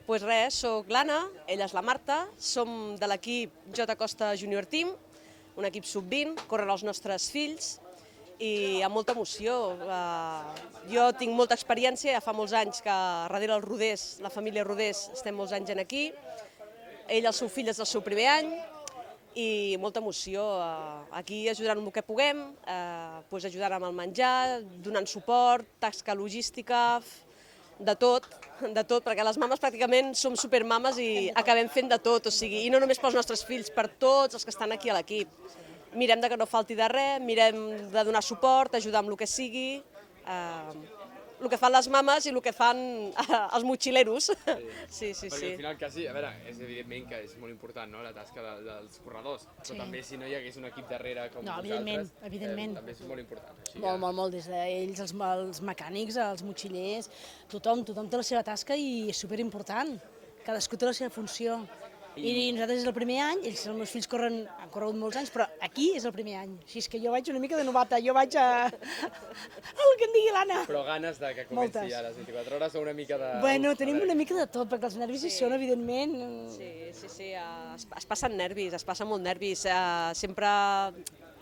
Doncs res, soc l'Anna, ella és la Marta, som de l'equip J Costa Junior Team, un equip sub-20, corren els nostres fills i amb molta emoció. Jo tinc molta experiència, ja fa molts anys que darrere els Rodés, la família Rodés, estem molts anys aquí. Ell, el seu fill, és el seu primer any i molta emoció. Aquí ajudant amb el que puguem, ajudant amb el menjar, donant suport, tasca logística, de tot, perquè les mames pràcticament som supermames i acabem fent de tot, i no només pels nostres fills, per tots els que estan aquí a l'equip. Mirem que no falti de res, mirem de donar suport, ajudar amb el que sigui, el que fan les mames i el que fan els motxileros. Sí. Perquè al final quasi, a veure, és evidentment que és molt important, no?, la tasca dels corredors, però també si no hi hagués un equip darrere com vosaltres, també és molt important. Molt, des d'ells, els mecànics, els motxillers, tothom té la seva tasca i és superimportant, cadascú té la seva funció. I nosaltres és el primer any, els meus fills han corregut molts anys, però aquí és el primer any. Així és que jo vaig una mica de novata, jo vaig a el que em digui l'Anna. Però ganes de que comenci a les 24 hores o una mica de... Bueno, tenim una mica de tot, perquè els nervis hi són, evidentment. Sí, es passen nervis, es passen molt nervis. Sempre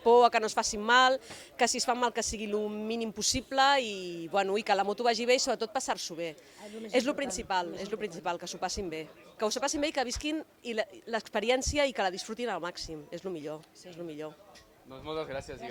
por a que no es facin mal, que si es fan mal que sigui el mínim possible i que la moto vagi bé i sobretot passar-s'ho bé. És el principal, que s'ho passin bé. Que s'ho passin bé i que visquin l'experiència i que la disfrutin al màxim. És el millor. Doncs moltes gràcies, Ioi.